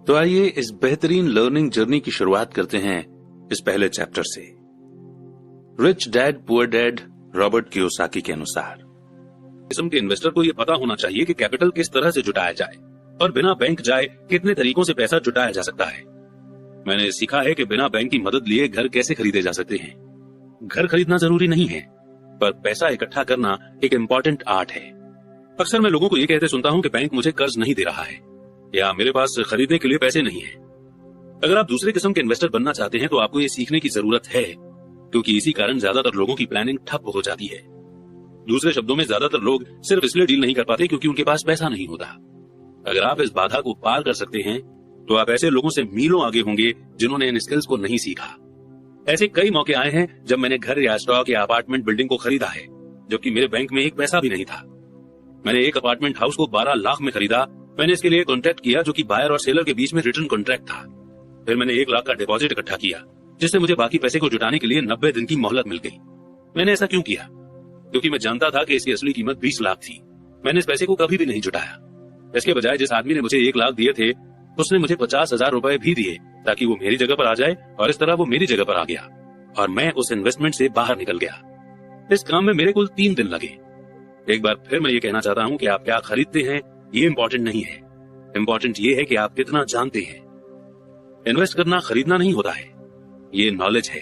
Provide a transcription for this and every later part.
तो आइए इस बेहतरीन लर्निंग जर्नी की शुरुआत करते हैं इस पहले चैप्टर से। Rich dad poor dad Robert Kiyosaki के अनुसार किस्म के इन्वेस्टर को यह पता होना चाहिए कि कैपिटल किस तरह से जुटाया जाए और बिना बैंक जाए कितने तरीकों से पैसा जुटाया जा सकता है। मैंने सीखा है कि बिना बैंक की मदद लिए घर कैसे खरीदे जा सकते हैं। घर खरीदना जरूरी नहीं है, पर पैसा इकट्ठा करना एक इम्पोर्टेंट आर्ट है। अक्सर मैं लोगों को ये कहते सुनता हूं कि बैंक मुझे कर्ज नहीं दे रहा है या मेरे पास खरीदने के लिए पैसे नहीं है। अगर आप दूसरे किस्म के इन्वेस्टर बनना चाहते हैं तो आपको ये सीखने की जरूरत है, क्योंकि इसी कारण ज्यादातर लोगों की प्लानिंग ठप हो जाती है। दूसरे शब्दों में, ज्यादातर लोग सिर्फ इसलिए डील नहीं कर पाते क्योंकि उनके पास पैसा नहीं होता। अगर आप इस बाधा को पार कर सकते हैं तो आप ऐसे लोगों से मीलों आगे होंगे जिन्होंने इन स्किल्स को नहीं सीखा। ऐसे कई मौके आए हैं जब मैंने घर या स्टॉक या अपार्टमेंट बिल्डिंग को खरीदा है, जबकि मेरे बैंक में एक पैसा भी नहीं था। मैंने एक अपार्टमेंट हाउस को 12 लाख में खरीदा। मैंने इसके लिए कॉन्ट्रैक्ट किया जो कि बायर और सेलर के बीच में रिटर्न कॉन्ट्रैक्ट था। फिर मैंने 1 लाख का डिपॉजिट इकट्ठा किया, जिससे मुझे बाकी पैसे को जुटाने के लिए 90 दिन की मोहलत मिल गई। मैंने ऐसा क्यों किया? क्योंकि मैं जानता था कि इसकी असली कीमत 20 लाख थी। मैंने इस पैसे को कभी भी नहीं जुटाया। इसके बजाय जिस आदमी ने मुझे 1 लाख दिए थे, उसने मुझे 50,000 रुपए भी दिए ताकि वो मेरी जगह पर आ जाए, और इस तरह वो मेरी जगह पर आ गया और मैं उस इन्वेस्टमेंट से बाहर निकल गया। इस काम में मेरे कुल 3 दिन लगे। एक बार फिर मैं ये कहना चाहता हूं कि आप क्या खरीदते हैं ये इंपॉर्टेंट नहीं है। इंपॉर्टेंट ये है कि आप कितना जानते हैं। इन्वेस्ट करना खरीदना नहीं होता है, ये नॉलेज है।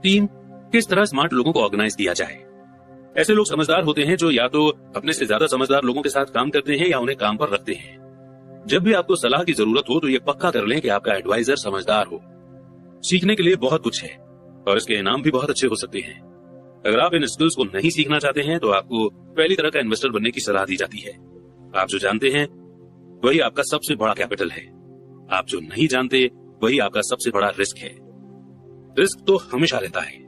3, किस तरह स्मार्ट लोगों को ऑर्गेनाइज किया जाए। ऐसे लोग समझदार होते हैं जो या तो अपने से ज्यादा समझदार लोगों के साथ काम करते हैं या उन्हें काम पर रखते हैं। जब भी आपको सलाह की जरूरत हो तो ये पक्का कर लें कि आपका एडवाइजर समझदार हो। सीखने के लिए बहुत कुछ है और इसके इनाम भी बहुत अच्छे हो सकते हैं। अगर आप इन स्किल्स को नहीं सीखना चाहते हैं तो आपको पहली तरह का इन्वेस्टर बनने की सलाह दी जाती है। आप जो जानते हैं वही आपका सबसे बड़ा कैपिटल है। आप जो नहीं जानते वही आपका सबसे बड़ा रिस्क है। रिस्क तो हमेशा रहता है,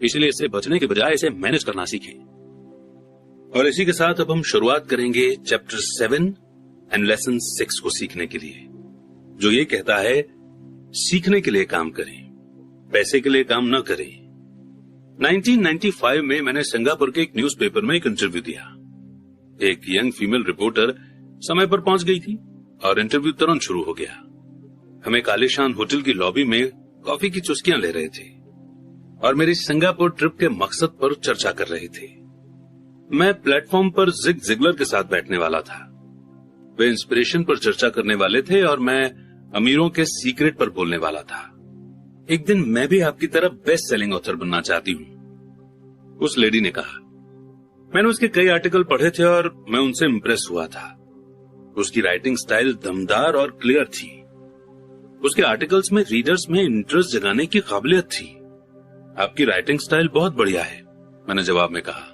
इसलिए इससे बचने के बजाय इसे मैनेज करना सीखें। और इसी के साथ अब हम शुरुआत करेंगे चैप्टर 7 एंड लेसन 6 को सीखने के लिए, जो ये कहता है सीखने के लिए काम करें, पैसे के लिए काम न करें। 1995 में मैंने सिंगापुर के एक न्यूज़पेपर में एक इंटरव्यू दिया। एक यंग फीमेल रिपोर्टर समय पर पहुंच गई थी और इंटरव्यू तुरंत शुरू हो गया। हम एक आलीशान होटल की लॉबी में कॉफी की चुस्कियां ले रहे थे और मेरी सिंगापुर ट्रिप के मकसद पर चर्चा कर रहे थे। मैं प्लेटफॉर्म पर जिग जिगलर के साथ बैठने वाला था। वे इंस्पिरेशन पर चर्चा करने वाले थे और मैं अमीरों के सीक्रेट पर बोलने वाला था। एक दिन मैं भी आपकी तरह बेस्ट सेलिंग ऑथर बनना चाहती हूं, उस लेडी ने कहा। मैंने उसके कई आर्टिकल पढ़े थे और मैं उनसे इंप्रेस हुआ था। उसकी राइटिंग स्टाइल दमदार और क्लियर थी। उसके आर्टिकल्स में रीडर्स में इंटरेस्ट जगाने की काबिलियत थी। आपकी राइटिंग स्टाइल बहुत बढ़िया है, मैंने जवाब में कहा।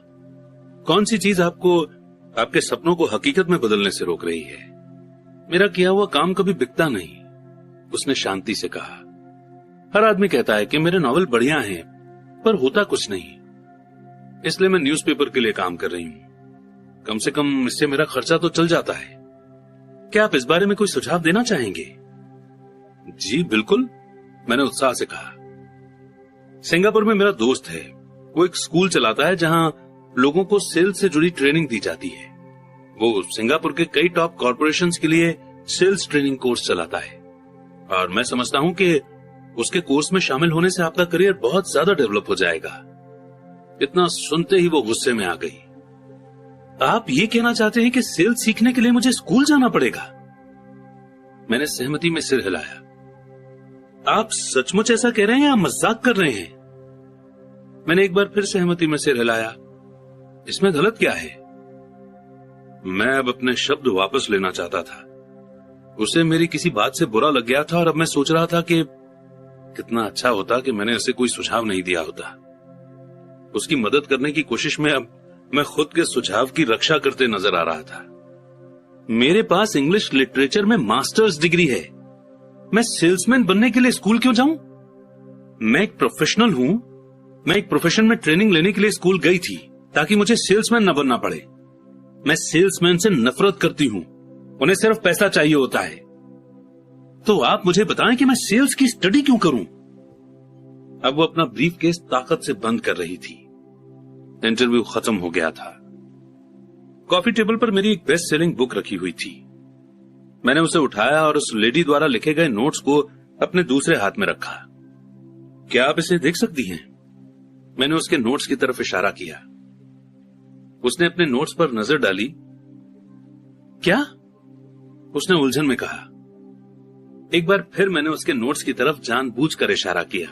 कौन सी चीज आपको आपके सपनों को हकीकत में बदलने से रोक रही है? मेरा किया हुआ काम कभी बिकता नहीं, उसने शांति से कहा। हर आदमी कहता है कि मेरे नॉवल बढ़िया हैं, पर होता कुछ नहीं। इसलिए मैं न्यूज़पेपर के लिए काम कर रही हूं। कम से कम इससे मेरा खर्चा तो चल जाता है। क्या आप इस बारे में कोई सुझाव देना चाहेंगे? जी बिल्कुल, मैंने उत्साह से कहा। सिंगापुर में मेरा दोस्त है। वो एक स्कूल चलाता है जहां लोगों को सेल्स से जुड़ी ट्रेनिंग दी जाती है। वो सिंगापुर के कई टॉप कॉर्पोरेशंस के लिए सेल्स ट्रेनिंग कोर्स चलाता है और मैं समझता हूं कि उसके कोर्स में शामिल होने से आपका करियर बहुत ज्यादा डेवलप हो जाएगा। इतना सुनते ही वो गुस्से में आ गई। आप ये कहना चाहते हैं कि सेल्स सीखने के लिए मुझे स्कूल जाना पड़ेगा? मैंने सहमति में सिर हिलाया। आप सचमुच ऐसा कह रहे हैं या मजाक कर रहे हैं? मैंने एक बार फिर सहमति में सिर हिलाया। इसमें गलत क्या है? मैं अब अपने शब्द वापस लेना चाहता था। उसे मेरी किसी बात से बुरा लग गया था और अब मैं सोच रहा था कि कितना अच्छा होता कि मैंने उसे कोई सुझाव नहीं दिया होता। उसकी मदद करने की कोशिश में अब मैं खुद के सुझाव की रक्षा करते नजर आ रहा था। मेरे पास इंग्लिश लिटरेचर में मास्टर्स डिग्री है। मैं सेल्समैन बनने के लिए स्कूल क्यों जाऊं? मैं एक प्रोफेशनल हूं। मैं एक प्रोफेशन में ट्रेनिंग लेने के लिए स्कूल गई थी ताकि मुझे सेल्समैन न बनना पड़े। मैं सेल्समैन से नफरत करती हूं। उन्हें सिर्फ पैसा चाहिए होता है। तो आप मुझे बताएं कि मैं सेल्स की स्टडी क्यों करूं? अब वो अपना ब्रीफकेस ताकत से बंद कर रही थी। इंटरव्यू खत्म हो गया था। कॉफी टेबल पर मेरी एक बेस्ट सेलिंग बुक रखी हुई थी। मैंने उसे उठाया और उस लेडी द्वारा लिखे गए नोट्स को अपने दूसरे हाथ में रखा। क्या आप इसे देख सकती हैं? मैंने उसके नोट्स की तरफ इशारा किया। उसने अपने नोट्स पर नजर डाली। क्या? उसने उलझन में कहा। एक बार फिर मैंने उसके नोट्स की तरफ जानबूझकर इशारा किया।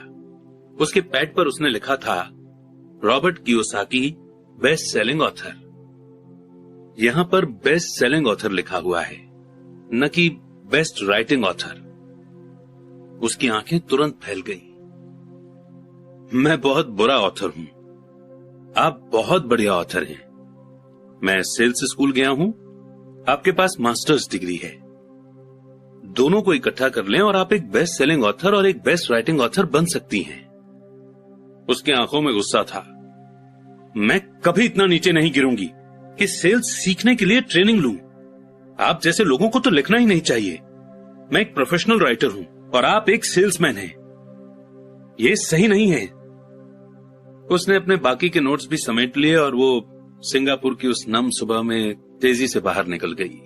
उसके पैड पर उसने लिखा था, Robert Kiyosaki, best selling author. यहां पर बेस्ट सेलिंग ऑथर लिखा हुआ है, न कि बेस्ट राइटिंग ऑथर। उसकी आंखें तुरंत फैल गई। मैं बहुत बुरा ऑथर हूं, आप बहुत बढ़िया ऑथर हैं। मैं सेल्स स्कूल गया हूं, आपके पास मास्टर्स डिग्री है। दोनों को इकट्ठा कर लें और आप एक बेस्ट सेलिंग ऑथर और एक बेस्ट राइटिंग ऑथर बन सकती हैं। उसकी आंखों में गुस्सा था। मैं कभी इतना नीचे नहीं गिरूंगी कि सेल्स सीखने के लिए ट्रेनिंग लूं। आप जैसे लोगों को तो लिखना ही नहीं चाहिए। मैं एक प्रोफेशनल राइटर हूं और आप एक सेल्समैन हैं। यह सही नहीं है। उसने अपने बाकी के नोट्स भी समेट लिए और वो सिंगापुर की उस नम सुबह में तेजी से बाहर निकल गई।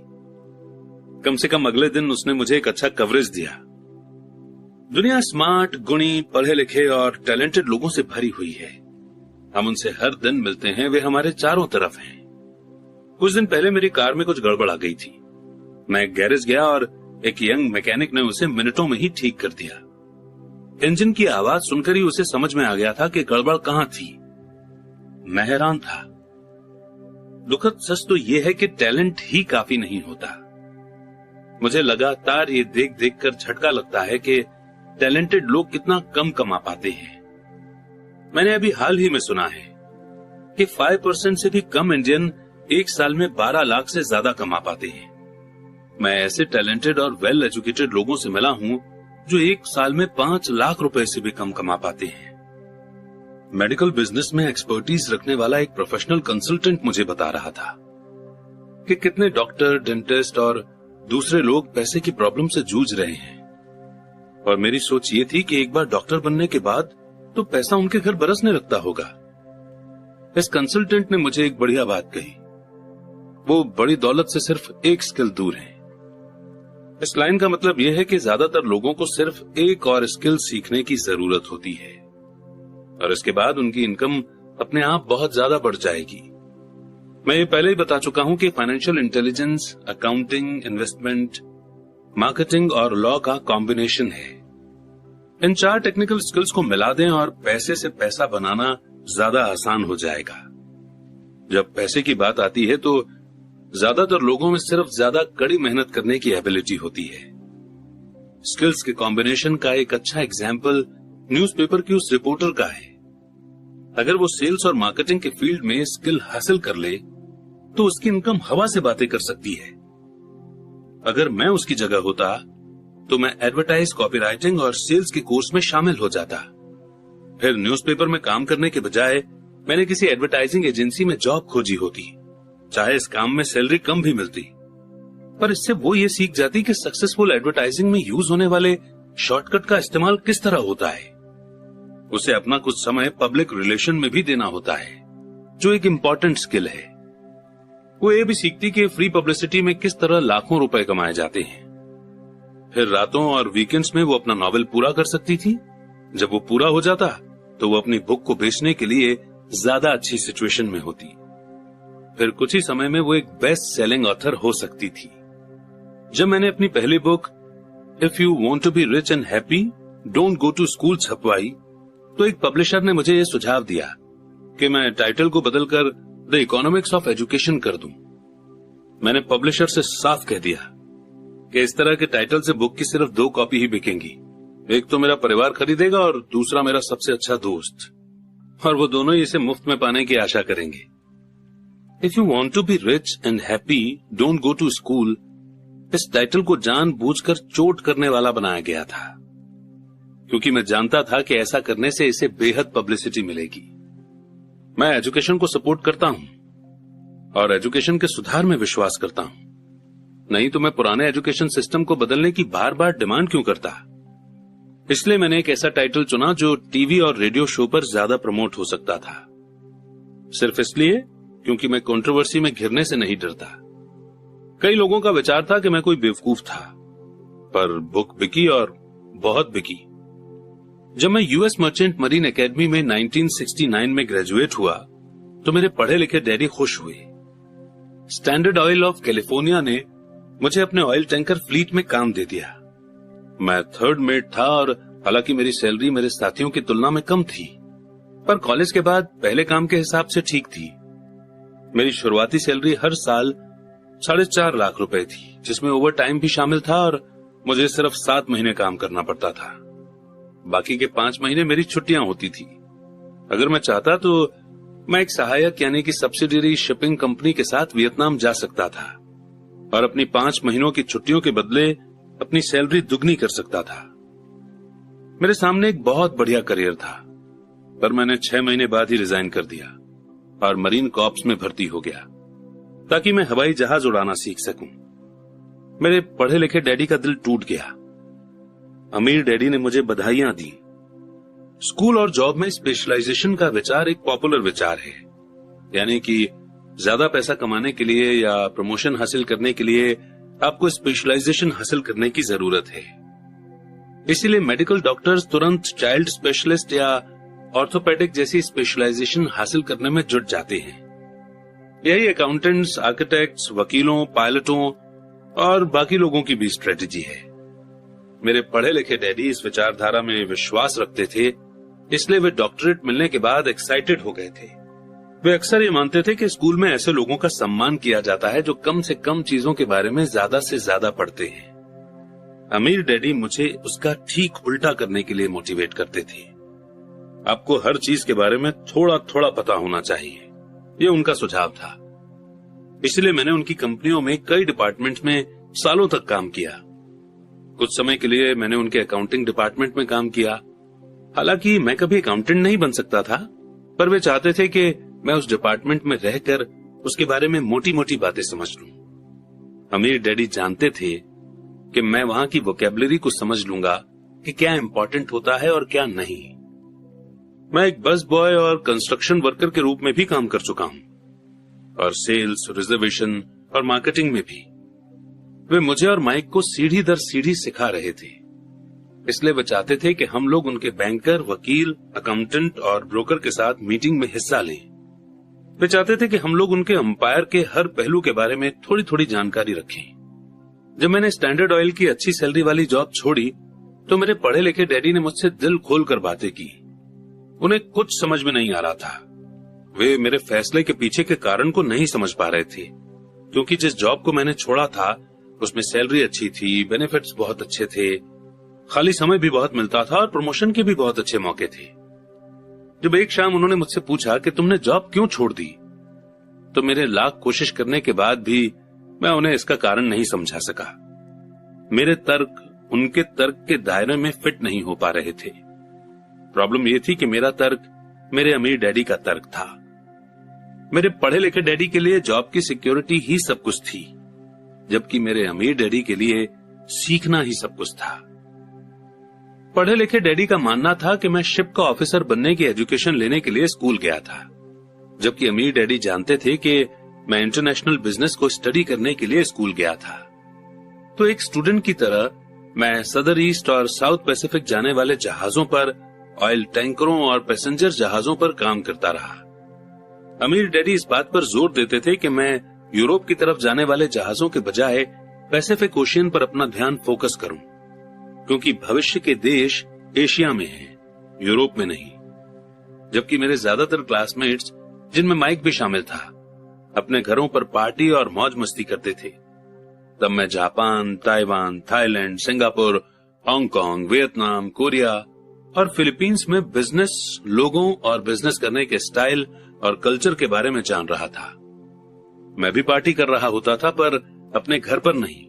कम से कम अगले दिन उसने मुझे एक अच्छा कवरेज दिया। दुनिया स्मार्ट, गुणी, पढ़े लिखे और टैलेंटेड लोगों से भरी हुई है। हम उनसे हर दिन मिलते हैं, वे हमारे चारों तरफ हैं। कुछ दिन पहले मेरी कार में कुछ गड़बड़ आ गई थी। मैं एक गैरेज गया और एक यंग मैकेनिक ने उसे मिनटों में ही ठीक कर दिया। इंजन की आवाज सुनकर ही उसे समझ में आ गया था कि गड़बड़ कहां थी। मैं हैरान था। दुखद सच तो यह है कि टैलेंट ही काफी नहीं होता। मुझे लगातार ये देख देख कर झटका लगता है कि टैलेंटेड लोग कितना कम कमा पाते हैं। मैंने अभी हाल ही में सुना है कि 5% से भी कम इंडियन एक साल में 12 लाख से ज्यादा कमा पाते हैं। मैं ऐसे टैलेंटेड और वेल एजुकेटेड लोगों से मिला हूं जो एक साल में 5 लाख रुपए से भी कम कमा पाते हैं। मेडिकल बिजनेस में एक्सपर्टीज रखने वाला एक प्रोफेशनल कंसल्टेंट मुझे बता रहा था कि कितने डॉक्टर, डेंटिस्ट और दूसरे लोग पैसे की प्रॉब्लम से जूझ रहे हैं। और मेरी सोच ये थी कि एक बार डॉक्टर बनने के बाद तो पैसा उनके घर बरसने लगता होगा। इस कंसल्टेंट ने मुझे एक बढ़िया बात कही। वो बड़ी दौलत से सिर्फ एक स्किल दूर है। इस लाइन का मतलब यह है कि ज्यादातर लोगों को सिर्फ एक और स्किल सीखने की जरूरत होती है और इसके बाद उनकी इनकम अपने आप बहुत ज्यादा बढ़ जाएगी। मैं ये पहले ही बता चुका हूं कि financial intelligence, accounting, investment, marketing और लॉ का कॉम्बिनेशन है। इन 4 टेक्निकल स्किल्स को मिला दें और पैसे से पैसा बनाना ज्यादा आसान हो जाएगा। जब पैसे की बात आती है तो ज्यादातर लोगों में सिर्फ ज्यादा कड़ी मेहनत करने की एबिलिटी होती है। स्किल्स के कॉम्बिनेशन का एक अच्छा एग्जाम्पल न्यूज़पेपर की उस रिपोर्टर का है। अगर वो सेल्स और मार्केटिंग के फील्ड में स्किल हासिल कर ले तो उसकी इनकम हवा से बातें कर सकती है। अगर मैं उसकी जगह होता तो मैं एडवर्टाइज, कॉपीराइटिंग और सेल्स के कोर्स में शामिल हो जाता। फिर न्यूज़पेपर में काम करने के बजाय मैंने किसी एडवर्टाइजिंग एजेंसी में जॉब खोजी होती, चाहे इस काम में सैलरी कम भी मिलती। पर इससे वो ये सीख जाती कि सक्सेसफुल एडवर्टाइजिंग में यूज होने वाले शॉर्टकट का इस्तेमाल किस तरह होता है। उसे अपना कुछ समय पब्लिक रिलेशन में भी देना होता है, जो एक इम्पोर्टेंट स्किल है। वो ये भी सीखती कि फ्री पब्लिसिटी में किस तरह लाखों रुपए कमाए जाते हैं। फिर रातों और वीकेंड्स में वो अपना नॉवेल पूरा कर सकती थी। जब वो पूरा हो जाता तो वो अपनी बुक को बेचने के लिए ज्यादा अच्छी सिचुएशन में होती। फिर कुछ ही समय में वो एक बेस्ट सेलिंग ऑथर हो सकती थी। जब मैंने अपनी पहली book if you want to be rich and happy, don't go to school छपवाई तो एक पब्लिशर ने मुझे यह सुझाव दिया कि मैं टाइटल को बदलकर द इकोनॉमिक्स ऑफ एजुकेशन कर दूं। मैंने पब्लिशर से साफ कह दिया कि इस तरह के टाइटल से बुक की सिर्फ 2 कॉपी ही बिकेंगी। एक तो मेरा परिवार खरीदेगा और दूसरा मेरा सबसे अच्छा दोस्त, और वो दोनों ही इसे मुफ्त में पाने की आशा करेंगे। If you want to be rich and happy, don't go to school इस टाइटल को जानबूझकर चोट करने वाला बनाया गया था, क्योंकि मैं जानता था कि ऐसा करने से इसे बेहद पब्लिसिटी मिलेगी। मैं एजुकेशन को सपोर्ट करता हूं और एजुकेशन के सुधार में विश्वास करता हूं। नहीं तो मैं पुराने एजुकेशन सिस्टम को बदलने की बार बार डिमांड क्यों करता। इसलिए मैंने एक ऐसा टाइटल चुना जो टीवी और रेडियो शो पर ज्यादा प्रमोट हो सकता था, सिर्फ इसलिए क्योंकि मैं कंट्रोवर्सी में घिरने से नहीं डरता। कई लोगों का विचार था कि मैं कोई बेवकूफ था, पर बुक बिकी और बहुत बिकी। जब मैं यूएस मर्चेंट मरीन एकेडमी में 1969 में ग्रेजुएट हुआ तो मेरे पढ़े लिखे डैडी खुश हुए। स्टैंडर्ड ऑयल ऑफ कैलिफोर्निया ने मुझे अपने ऑयल टैंकर फ्लीट में काम दे दिया। मैं थर्ड मेट था और हालांकि मेरी सैलरी मेरे साथियों की तुलना में कम थी, पर कॉलेज के बाद पहले काम के हिसाब से ठीक थी। मेरी शुरुआती सैलरी हर साल 4.5 लाख रुपए थी, जिसमें ओवर टाइम भी शामिल था और मुझे सिर्फ 7 महीने काम करना पड़ता था। बाकी के 5 महीने मेरी छुट्टियां होती थी। अगर मैं चाहता तो मैं एक सहायक यानी कि सब्सिडियरी शिपिंग कंपनी के साथ वियतनाम जा सकता था और अपनी 5 महीनों की छुट्टियों के बदले अपनी सैलरी दुगनी कर सकता था। मेरे सामने एक बहुत बढ़िया करियर था, पर मैंने 6 महीने बाद ही रिजाइन कर दिया और मरीन कॉर्प्स में भर्ती हो गया ताकि मैं हवाई जहाज उड़ाना सीख सकूं। मेरे पढ़े लिखे डैडी का दिल टूट गया। अमीर डैडी ने मुझे बधाइयां दी। स्कूल और जॉब में स्पेशलाइजेशन का विचार एक पॉपुलर विचार है, यानी कि ज्यादा पैसा कमाने के लिए या प्रमोशन हासिल करने के लिए आपको स्पेशलाइजेशन हासिल करने की जरूरत है। इसीलिए मेडिकल डॉक्टर्स तुरंत चाइल्ड स्पेशलिस्ट या ऑर्थोपेडिक जैसी स्पेशलाइजेशन हासिल करने में जुट जाते हैं। यही अकाउंटेंट्स, आर्किटेक्ट्स, वकीलों, पायलटों और बाकी लोगों की भी स्ट्रेटेजी है। मेरे पढ़े लिखे डैडी इस विचारधारा में विश्वास रखते थे, इसलिए वे डॉक्टरेट मिलने के बाद एक्साइटेड हो गए थे। वे अक्सर ये मानते थे कि स्कूल में ऐसे लोगों का सम्मान किया जाता है जो कम से कम चीजों के बारे में ज्यादा से ज्यादा पढ़ते हैं। अमीर डैडी मुझे उसका ठीक उल्टा करने के लिए मोटिवेट करते थे। आपको हर चीज के बारे में थोड़ा थोड़ा पता होना चाहिए, ये उनका सुझाव था। इसलिए मैंने उनकी कंपनियों में कई डिपार्टमेंट में सालों तक काम किया। कुछ समय के लिए मैंने उनके अकाउंटिंग डिपार्टमेंट में काम किया। हालांकि मैं कभी अकाउंटेंट नहीं बन सकता था, पर वे चाहते थे कि मैं उस डिपार्टमेंट में रहकर उसके बारे में मोटी मोटी बातें समझ लूं। अमीर डैडी जानते थे कि मैं वहां की वोकैबुलरी को समझ लूंगा कि क्या इंपॉर्टेंट होता है और क्या नहीं। मैं एक बस बॉय और कंस्ट्रक्शन वर्कर के रूप में भी काम कर चुका हूं और सेल्स, रिजर्वेशन और मार्केटिंग में भी। वे मुझे और माइक को सीढ़ी दर सीढ़ी सिखा रहे थे, इसलिए वे चाहते थे कि हम लोग उनके बैंकर, वकील, अकाउंटेंट और ब्रोकर के साथ मीटिंग में हिस्सा लें। वे चाहते थे कि हम लोग उनके अंपायर के हर पहलू के बारे में थोड़ी थोड़ी जानकारी रखें। जब मैंने स्टैंडर्ड ऑयल की अच्छी सैलरी वाली जॉब छोड़ी तो मेरे पढ़े लिखे डैडी ने मुझसे दिल खोलकर बातें की। उन्हें कुछ समझ में नहीं आ रहा था। वे मेरे फैसले के पीछे के कारण को नहीं समझ पा रहे थे, क्योंकि जिस जॉब को मैंने छोड़ा था उसमें सैलरी अच्छी थी, बेनिफिट्स बहुत अच्छे थे, खाली समय भी बहुत मिलता था और प्रमोशन के भी बहुत अच्छे मौके थे। जब एक शाम उन्होंने मुझसे पूछा कि तुमने जॉब क्यों छोड़ दी, तो मेरे लाख कोशिश करने के बाद भी मैं उन्हें इसका कारण नहीं समझा सका। मेरे तर्क उनके तर्क के दायरे में फिट नहीं हो पा रहे थे। प्रॉब्लम यह थी कि मेरा तर्क मेरे अमीर डैडी का तर्क था। मेरे पढ़े लिखे डैडी के लिए जॉब की सिक्योरिटी ही सब कुछ थी, जबकि मेरे अमीर डैडी के लिए सीखना ही सब कुछ था। पढ़े लिखे डैडी का मानना था कि मैं शिप का ऑफिसर बनने की एजुकेशन लेने के लिए स्कूल गया था, जबकि अमीर डैडी जानते थे कि मैं इंटरनेशनल बिजनेस को स्टडी करने के लिए स्कूल गया था। तो एक स्टूडेंट की तरह मैं सदर ईस्ट और साउथ पैसिफिक जाने वाले जहाजों पर, ऑयल टैंकरों और पैसेंजर जहाजों पर काम करता रहा। अमीर डैडी इस बात पर जोर देते थे कि मैं यूरोप की तरफ जाने वाले जहाजों के बजाय पैसिफिक ओशियन पर अपना ध्यान फोकस करूं, क्योंकि भविष्य के देश एशिया में हैं, यूरोप में नहीं। जबकि मेरे ज्यादातर क्लासमेट्स, जिनमें माइक भी शामिल था, अपने घरों पर पार्टी और मौज मस्ती करते थे। तब मैं Japan, Taiwan, Thailand, Singapore, Hong Kong, Vietnam, Korea और फिलीपींस में बिजनेस लोगों और बिजनेस करने के स्टाइल और कल्चर के बारे में जान रहा था। मैं भी पार्टी कर रहा होता था, पर अपने घर पर नहीं।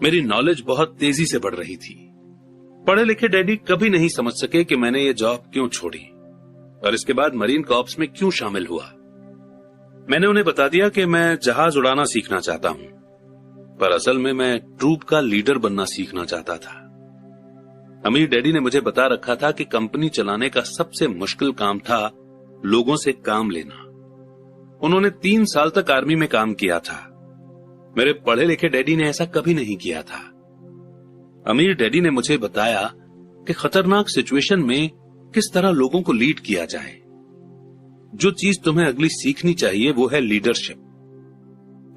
मेरी नॉलेज बहुत तेजी से बढ़ रही थी। पढ़े लिखे डैडी कभी नहीं समझ सके कि मैंने ये जॉब क्यों छोड़ी और इसके बाद मरीन कॉर्प्स में क्यों शामिल हुआ। मैंने उन्हें बता दिया कि मैं जहाज उड़ाना सीखना चाहता हूं, पर असल में मैं ट्रूप का लीडर बनना सीखना चाहता था। अमीर डैडी ने मुझे बता रखा था कि कंपनी चलाने का सबसे मुश्किल काम था लोगों से काम लेना। उन्होंने 3 साल तक आर्मी में काम किया था। मेरे पढ़े लिखे डैडी ने ऐसा कभी नहीं किया था। अमीर डैडी ने मुझे बताया कि खतरनाक सिचुएशन में किस तरह लोगों को लीड किया जाए। जो चीज तुम्हें अगली सीखनी चाहिए वो है लीडरशिप।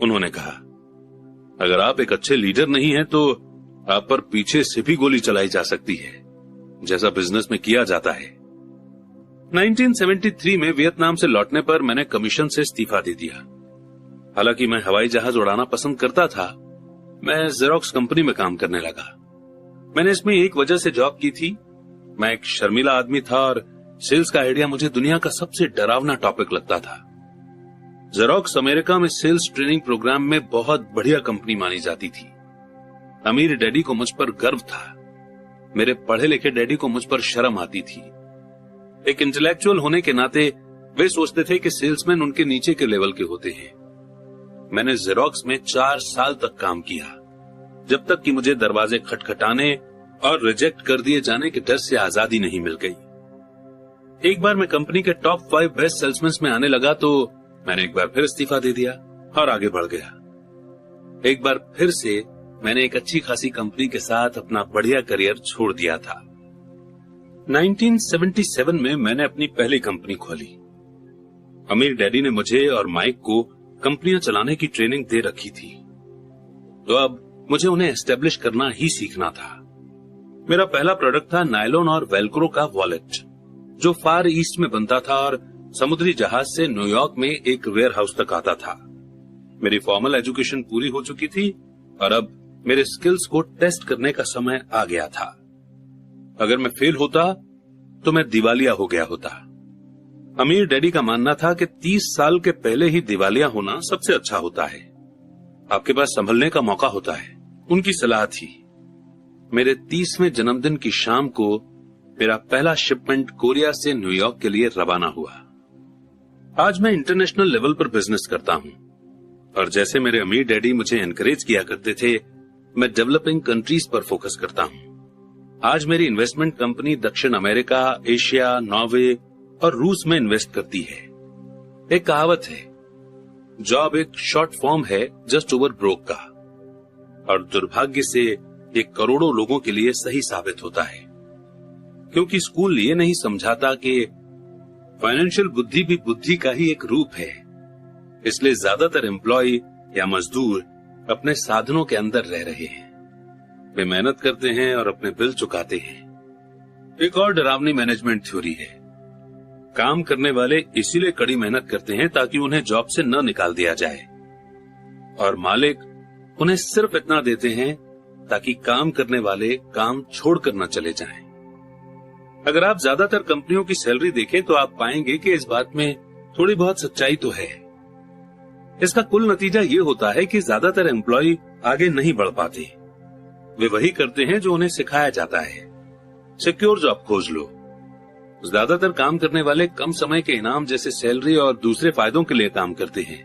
उन्होंने कहा, अगर आप एक अच्छे लीडर नहीं हैं तो आप पर पीछे से भी गोली चलाई जा सकती है, जैसा बिजनेस में किया जाता है। 1973 में वियतनाम से लौटने पर मैंने कमीशन से इस्तीफा दे दिया। हालांकि मैं हवाई जहाज उड़ाना पसंद करता था, मैं जेरोक्स कंपनी में काम करने लगा। मैंने इसमें एक वजह से जॉब की थी। मैं एक शर्मीला आदमी था और सेल्स का आइडिया मुझे दुनिया का सबसे डरावना टॉपिक लगता था। जेरोक्स अमेरिका में सेल्स ट्रेनिंग प्रोग्राम में बहुत बढ़िया कंपनी मानी जाती थी। अमीर डैडी को मुझ पर गर्व था। मेरे पढ़े लिखे डैडी को मुझ पर शर्म आती थी। एक इंटेलेक्चुअल होने के नाते वे सोचते थे कि सेल्समैन उनके नीचे के लेवल के होते हैं। मैंने जेरोक्स में 4 साल तक काम किया, जब तक कि मुझे दरवाजे खटखटाने और रिजेक्ट कर दिए जाने के डर से आजादी नहीं मिल गई। एक बार मैं कंपनी के टॉप 5 बेस्ट सेल्समैन में आने लगा तो मैंने एक बार फिर इस्तीफा दे दिया और आगे बढ़ गया। एक बार फिर से मैंने एक अच्छी खासी कंपनी के साथ अपना बढ़िया करियर छोड़ दिया था। 1977 में मैंने अपनी पहली कंपनी खोली। अमीर डैडी ने मुझे और माइक को कंपनियां चलाने की ट्रेनिंग दे रखी थी, तो अब मुझे उन्हें एस्टेब्लिश करना ही सीखना था। मेरा पहला प्रोडक्ट था नायलॉन और वेलक्रो का वॉलेट, जो फार ईस्ट में बनता था और समुद्री जहाज से न्यूयॉर्क में एक वेयर हाउस तक आता था। मेरी फॉर्मल एजुकेशन पूरी हो चुकी थी और अब मेरे स्किल्स को टेस्ट करने का समय आ गया था। अगर मैं फेल होता तो मैं दिवालिया हो गया होता। अमीर डैडी का मानना था कि 30 साल के पहले ही दिवालिया होना सबसे अच्छा होता है, आपके पास संभलने का मौका होता है। उनकी सलाह थी। मेरे 30वें जन्मदिन की शाम को मेरा पहला शिपमेंट कोरिया से न्यूयॉर्क के लिए रवाना हुआ। आज मैं इंटरनेशनल लेवल पर बिजनेस करता हूं और जैसे मेरे अमीर डैडी मुझे एनकरेज किया करते थे, मैं डेवलपिंग कंट्रीज पर फोकस करता हूं। आज मेरी इन्वेस्टमेंट कंपनी दक्षिण अमेरिका, एशिया, नॉर्वे और रूस में इन्वेस्ट करती है। एक कहावत है, जॉब एक शॉर्ट फॉर्म है जस्ट ओवर ब्रोक का, और दुर्भाग्य से ये करोड़ों लोगों के लिए सही साबित होता है, क्योंकि स्कूल ये नहीं समझाता कि फाइनेंशियल बुद्धि भी बुद्धि का ही एक रूप है। इसलिए ज्यादातर एम्प्लॉय या मजदूर अपने साधनों के अंदर रह रहे हैं। वे मेहनत करते हैं और अपने बिल चुकाते हैं। एक और डरावनी मैनेजमेंट थ्योरी है, काम करने वाले इसीलिए कड़ी मेहनत करते हैं ताकि उन्हें जॉब से न निकाल दिया जाए, और मालिक उन्हें सिर्फ इतना देते हैं ताकि काम करने वाले काम छोड़कर न चले जाएं। अगर आप ज्यादातर कंपनियों की सैलरी देखें तो आप पाएंगे कि इस बात में थोड़ी बहुत सच्चाई तो है। इसका कुल नतीजा ये होता है कि ज्यादातर एम्प्लॉय आगे नहीं बढ़ पाते। वे वही करते हैं जो उन्हें सिखाया जाता है। सिक्योर जॉब खोज लो। ज्यादातर काम करने वाले कम समय के इनाम जैसे सैलरी और दूसरे फायदों के लिए काम करते हैं,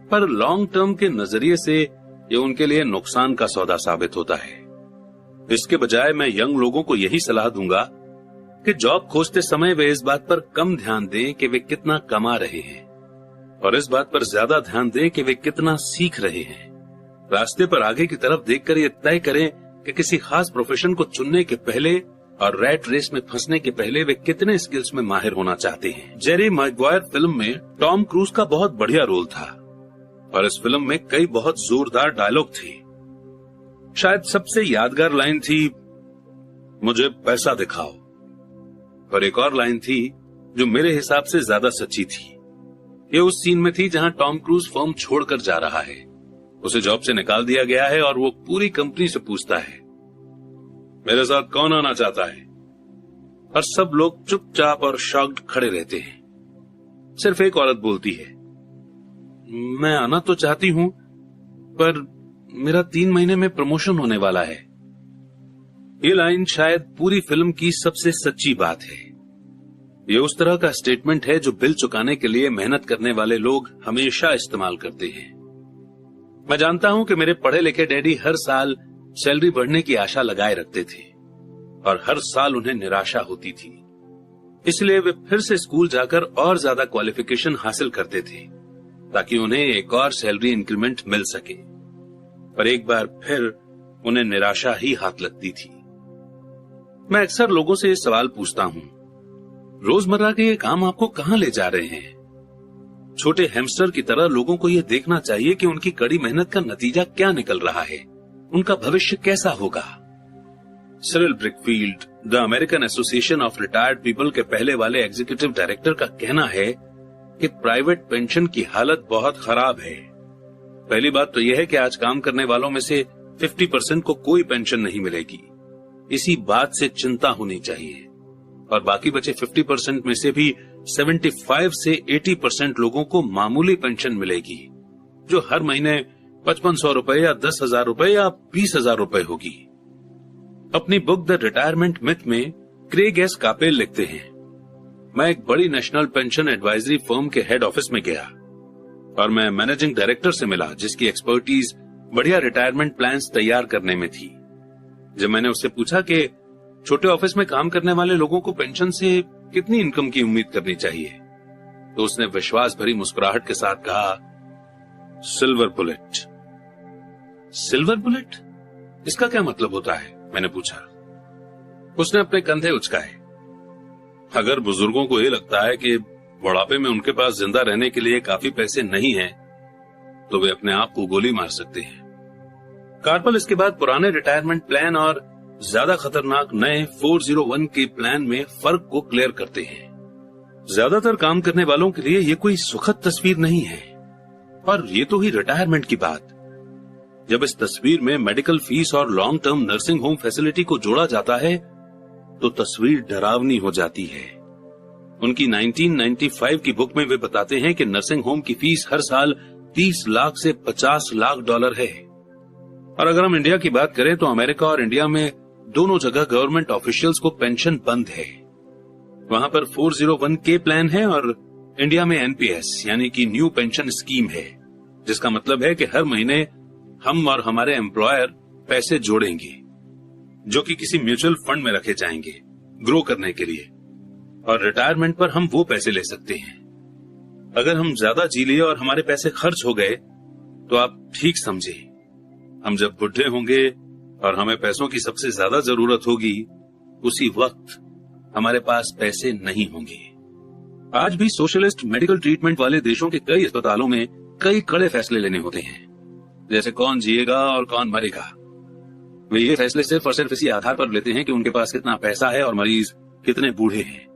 पर लॉन्ग टर्म के नजरिए से ये उनके लिए नुकसान का सौदा साबित होता है। इसके बजाय मैं यंग लोगों को यही सलाह दूंगा कि जॉब खोजते समय वे इस बात पर कम ध्यान दें कि वे कितना कमा रहे हैं, और इस बात पर ज्यादा ध्यान दें कि वे कितना सीख रहे हैं। रास्ते पर आगे की तरफ देखकर ये तय करें कि किसी खास प्रोफेशन को चुनने के पहले और रैट रेस में फंसने के पहले वे कितने स्किल्स में माहिर होना चाहते हैं। जेरी मैगवायर फिल्म में टॉम क्रूज का बहुत बढ़िया रोल था, और इस फिल्म में कई बहुत जोरदार डायलॉग थे। शायद सबसे यादगार लाइन थी, मुझे पैसा दिखाओ, और एक और लाइन थी जो मेरे हिसाब से ज्यादा सच्ची थी। ये उस सीन में थी जहां टॉम क्रूज फर्म छोड़कर जा रहा है। उसे जॉब से निकाल दिया गया है और वो पूरी कंपनी से पूछता है, मेरे साथ कौन आना चाहता है? और सब लोग चुपचाप और शॉक्ड खड़े रहते हैं। सिर्फ एक औरत बोलती है, मैं आना तो चाहती हूं, पर मेरा 3 महीने में प्रमोशन होने वाला है। ये लाइन शायद पूरी फिल्म की सबसे सच्ची बात है। ये उस तरह का स्टेटमेंट है जो बिल चुकाने के लिए मेहनत करने वाले लोग हमेशा इस्तेमाल करते हैं। मैं जानता हूं कि मेरे पढ़े लिखे डैडी हर साल सैलरी बढ़ने की आशा लगाए रखते थे, और हर साल उन्हें निराशा होती थी। इसलिए वे फिर से स्कूल जाकर और ज्यादा क्वालिफिकेशन हासिल करते थे ताकि उन्हें एक और सैलरी इंक्रीमेंट मिल सके। पर एक बार फिर उन्हें निराशा ही हाथ लगती थी। मैं अक्सर लोगों से ये सवाल पूछता हूं, रोजमर्रा के ये काम आपको कहां ले जा रहे हैं? छोटे हैमस्टर की तरह लोगों को यह देखना चाहिए कि उनकी कड़ी मेहनत का नतीजा क्या निकल रहा है, उनका भविष्य कैसा होगा। Cyril Brickfield, the American Association of Retired People के पहले वाले एग्जीक्यूटिव डायरेक्टर का कहना है कि प्राइवेट पेंशन की हालत बहुत खराब है। पहली बात तो यह है कि आज काम करने वालों में से 50% को कोई पेंशन नहीं मिलेगी। इसी बात से चिंता होनी चाहिए। और बाकी बचे 50% में से भी 75 से 80% लोगों को मामूली पेंशन मिलेगी, जो हर महीने 5500 रुपए या 10,000 रुपए या 20,000 रुपए होगी। अपनी बुक द रिटायरमेंट मिथ में क्रेग एस कापेल लिखते हैं, मैं एक बड़ी नेशनल पेंशन एडवाइजरी फर्म के हेड ऑफिस में गया और मैं मैनेजिंग डायरेक्टर से मिला, जिसकी एक्सपर्टीज बढ़िया रिटायरमेंट प्लान्स तैयार करने में थी। जब मैंने उससे पूछा कि छोटे ऑफिस में काम करने वाले लोगों को पेंशन से कितनी इनकम की उम्मीद करनी चाहिए, तो उसने विश्वास भरी मुस्कुराहट के साथ कहा, सिल्वर बुलेट। Silver bullet? इसका क्या मतलब होता है? मैंने पूछा। उसने अपने कंधे उचकाए। अगर बुजुर्गों को ये लगता है कि बुढ़ापे में उनके पास जिंदा रहने के लिए काफी पैसे नहीं हैं, तो वे अपने आप को गोली मार सकते हैं। कार्पल इसके बाद पुराने रिटायरमेंट प्लान और ज्यादा खतरनाक नए 401 के प्लान में फर्क को क्लियर करते हैं। ज्यादातर काम करने वालों के लिए ये कोई सुखद तस्वीर नहीं है। और ये तो ही रिटायरमेंट की बात। जब इस तस्वीर में मेडिकल फीस और long term nursing home facility को जोड़ा जाता है, तो तस्वीर डरावनी हो जाती है। उनकी 1995 की बुक में वे बताते हैं कि नर्सिंग होम की फीस हर साल 30 लाख से 50 लाख डॉलर है। और अगर हम इंडिया की बात करें तो अमेरिका और इंडिया में दोनों जगह गवर्नमेंट ऑफिशियल्स को पेंशन बंद है। वहां पर 401 के प्लान है और इंडिया में एनपीएस यानी कि न्यू पेंशन स्कीम है, जिसका मतलब है कि हर महीने हम और हमारे एम्प्लॉयर पैसे जोड़ेंगे, जो कि किसी म्यूचुअल फंड में रखे जाएंगे ग्रो करने के लिए, और रिटायरमेंट पर हम वो पैसे ले सकते हैं। अगर हम ज्यादा जी लिए और हमारे पैसे खर्च हो गए, तो आप ठीक समझे, हम जब बुढ़े होंगे और हमें पैसों की सबसे ज्यादा जरूरत होगी, उसी वक्त हमारे पास पैसे नहीं होंगे। आज भी सोशलिस्ट मेडिकल ट्रीटमेंट वाले देशों के कई अस्पतालों में कई कड़े फैसले लेने होते हैं, जैसे कौन जिएगा और कौन मरेगा। वे ये फैसले सिर्फ और सिर्फ इसी आधार पर लेते हैं कि उनके पास कितना पैसा है और मरीज कितने बूढ़े हैं।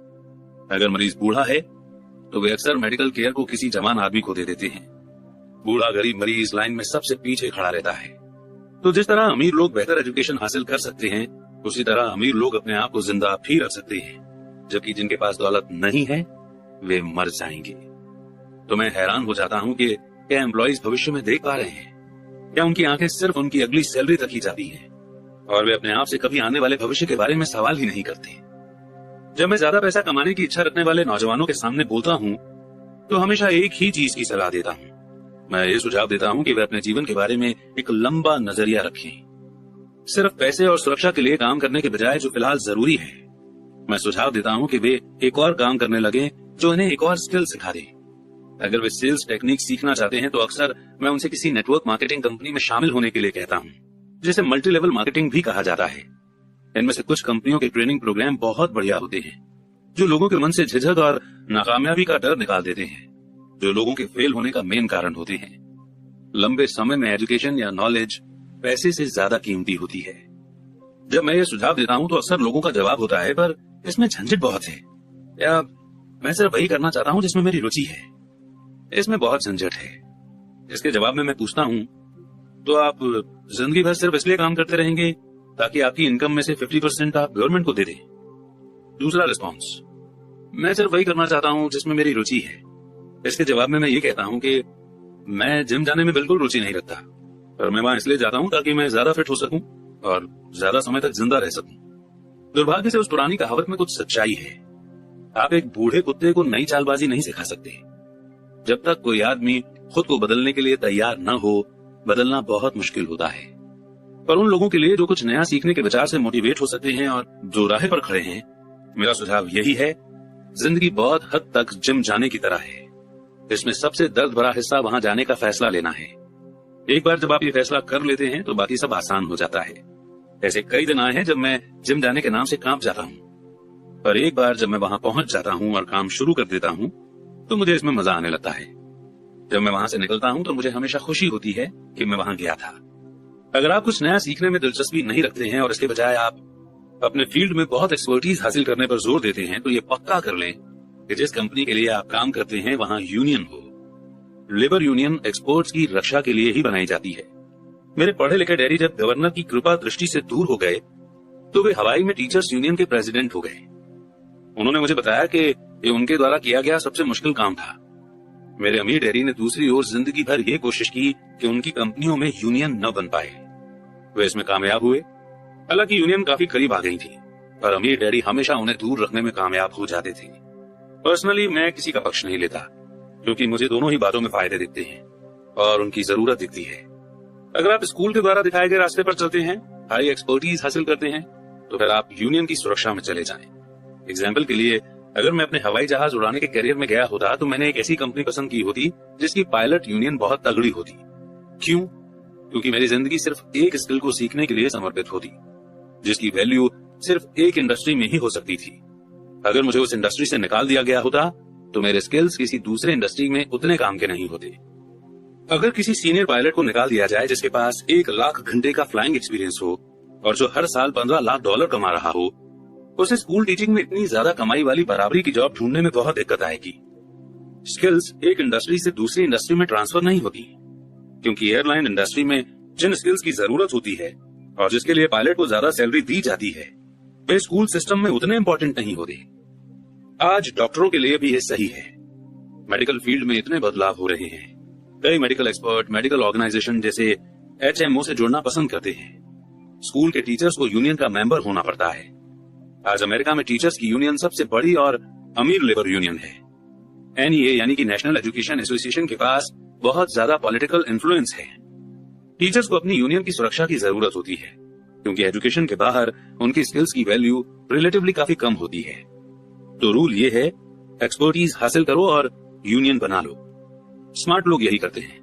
अगर मरीज बूढ़ा है तो वे अक्सर मेडिकल केयर को किसी जवान आदमी को दे देते हैं। बूढ़ा गरीब मरीज लाइन में सबसे पीछे खड़ा रहता है। तो जिस तरह अमीर लोग बेहतर एजुकेशन हासिल कर सकते हैं, उसी तरह अमीर लोग अपने आप को जिंदा भी रख सकते हैं, जबकि जिनके पास दौलत नहीं है वे मर जाएंगे। तो मैं हैरान हो जाता हूं कि क्या एम्प्लॉइज भविष्य में देख पा रहे हैं? क्या उनकी आंखें सिर्फ उनकी अगली सैलरी तक ही जाती हैं और वे अपने आप से कभी आने वाले भविष्य के बारे में सवाल ही नहीं करते? जब मैं ज्यादा पैसा कमाने की इच्छा रखने वाले नौजवानों के सामने बोलता हूं, तो हमेशा एक ही चीज की सलाह देता हूं। मैं ये सुझाव देता हूं कि वे अपने जीवन के बारे में एक लंबा नजरिया रखें। सिर्फ पैसे और सुरक्षा के लिए काम करने के बजाय जो फिलहाल जरूरी है, मैं सुझाव देता हूं कि वे एक और काम करने लगे जो इन्हें एक और स्किल सिखा दे। अगर वे सेल्स टेक्निक सीखना चाहते हैं, तो अक्सर मैं उनसे किसी नेटवर्क मार्केटिंग कंपनी में शामिल होने के लिए कहता हूं, जिसे मल्टी लेवल मार्केटिंग भी कहा जाता है। इनमें से कुछ कंपनियों के ट्रेनिंग प्रोग्राम बहुत बढ़िया होते हैं, जो लोगों के मन से झिझक और नाकामयाबी का डर निकाल देते हैं, जो लोगों के फेल होने का मेन कारण होते हैं। लंबे समय में एजुकेशन या नॉलेज पैसे से ज्यादा कीमती होती है। जब मैं ये सुझाव देता हूं तो अक्सर लोगों का जवाब होता है, पर इसमें झंझट बहुत है, या मैं सिर्फ वही करना चाहता हूं जिसमें मेरी रुचि है। इसमें बहुत झंझट है। इसके जवाब में मैं पूछता हूं, तो आप जिंदगी भर सिर्फ इसलिए काम करते रहेंगे ताकि आपकी इनकम में से 50% आप गवर्नमेंट को दे दें? दूसरा रिस्पॉन्स, मैं सिर्फ वही करना चाहता हूं जिसमें मेरी रुचि है। इसके जवाब में मैं ये कहता हूं कि मैं जिम जाने में बिल्कुल रुचि नहीं रखता, पर मैं वहां इसलिए जाता हूं ताकि मैं ज्यादा फिट हो सकूं और ज्यादा समय तक जिंदा रह सकूं। दुर्भाग्य से उस पुरानी कहावत में कुछ सच्चाई है। आप एक बूढ़े कुत्ते को नई चालबाजी नहीं सिखा सकते। जब तक कोई आदमी खुद को बदलने के लिए तैयार न हो, बदलना बहुत मुश्किल होता है। पर उन लोगों के लिए जो कुछ नया सीखने के विचार से मोटिवेट हो सकते हैं और जो राह पर खड़े हैं, मेरा सुझाव यही है, जिंदगी बहुत हद तक जिम जाने की तरह है। इसमें सबसे दर्द भरा हिस्सा वहां जाने का फैसला लेना है। एक बार जब आप ये फैसला कर लेते हैं तो बाकी सब आसान हो जाता है। ऐसे कई दिन आए हैं जब मैं जिम जाने के नाम से कांप जाता हूँ, पर एक बार जब मैं वहां पहुंच जाता हूँ और काम शुरू कर देता हूँ तो मुझे इसमें मजा आने लगता है। जब मैं वहां से निकलता हूँ तो मुझे हमेशा खुशी होती है कि मैं वहां गया था। अगर आप कुछ नया सीखने में दिलचस्पी नहीं रखते हैं और इसके बजाय आप अपने फील्ड में बहुत एक्सपर्टीज हासिल करने पर जोर देते हैं, तो ये पक्का कर लें कि जिस कंपनी के लिए आप काम करते हैं वहां यूनियन हो। लेबर यूनियन एक्सपर्ट्स की रक्षा के लिए ही बनाई जाती है। मेरे पढ़े लिखे डैडी जब गवर्नर की कृपा दृष्टि से दूर हो गए तो वे हवाई में टीचर्स यूनियन के प्रेसिडेंट हो गए। उन्होंने मुझे बताया कि ये उनके द्वारा किया गया सबसे मुश्किल काम था। मेरे अमीर डैडी ने दूसरी ओर जिंदगी भर ये कोशिश की कि उनकी कंपनियों में यूनियन न बन पाए। वे इसमें कामयाब हुए। हालांकि यूनियन काफी करीब आ गई थी, पर अमीर डैडी हमेशा उन्हें दूर रखने में कामयाब हो जाते थे। पर्सनली मैं किसी का पक्ष नहीं लेता, क्योंकि मुझे दोनों ही बातों में फायदे दिखते हैं और उनकी जरूरत दिखती है। अगर आप स्कूल के द्वारा दिखाए गए रास्ते पर चलते हैं, हाई एक्सपर्टीज हासिल करते हैं, तो फिर आप यूनियन की सुरक्षा में चले जाएं। एग्जाम्पल के लिए, अगर मैं अपने हवाई जहाज उड़ाने के करियर में गया होता तो मैंने एक ऐसी कंपनी पसंद की होती जिसकी पायलट यूनियन बहुत तगड़ी होती। क्यों? क्योंकि मेरी जिंदगी सिर्फ एक स्किल को सीखने के लिए समर्पित होती, जिसकी वैल्यू सिर्फ एक इंडस्ट्री में ही हो सकती थी। अगर मुझे उस इंडस्ट्री से निकाल दिया गया होता तो मेरे स्किल्स किसी दूसरे इंडस्ट्री में उतने काम के नहीं होते। अगर किसी सीनियर पायलट को निकाल दिया जाए जिसके पास 1 लाख घंटे का फ्लाइंग एक्सपीरियंस हो और जो हर साल $15 लाख कमा रहा हो, उसे स्कूल टीचिंग में इतनी ज्यादा कमाई वाली बराबरी की जॉब ढूंढने में बहुत दिक्कत आएगी। स्किल्स एक इंडस्ट्री से दूसरी इंडस्ट्री में ट्रांसफर नहीं होती, क्योंकि एयरलाइन इंडस्ट्री में जिन स्किल्स की जरूरत होती है और जिसके लिए पायलट को ज्यादा सैलरी दी जाती है, वे स्कूल सिस्टम में उतने इंपॉर्टेंट नहीं होते। आज डॉक्टरों के लिए भी ये सही है। मेडिकल फील्ड में इतने बदलाव हो रहे हैं। कई मेडिकल एक्सपर्ट मेडिकल ऑर्गेनाइजेशन जैसे HMO से जुड़ना पसंद करते हैं। स्कूल के टीचर्स को यूनियन का मेंबर होना पड़ता है। आज अमेरिका में टीचर्स की यूनियन सबसे बड़ी और अमीर लेबर यूनियन है। NEA यानी कि नेशनल एजुकेशन एसोसिएशन के पास बहुत ज्यादा पॉलिटिकल इन्फ्लुएंस है। टीचर्स को अपनी यूनियन की सुरक्षा की जरूरत होती है, क्योंकि एजुकेशन के बाहर उनकी स्किल्स की वैल्यू रिलेटिवली काफी कम होती है। तो रूल ये है, एक्सपर्टीज हासिल करो और यूनियन बना लो। स्मार्ट लोग यही करते हैं।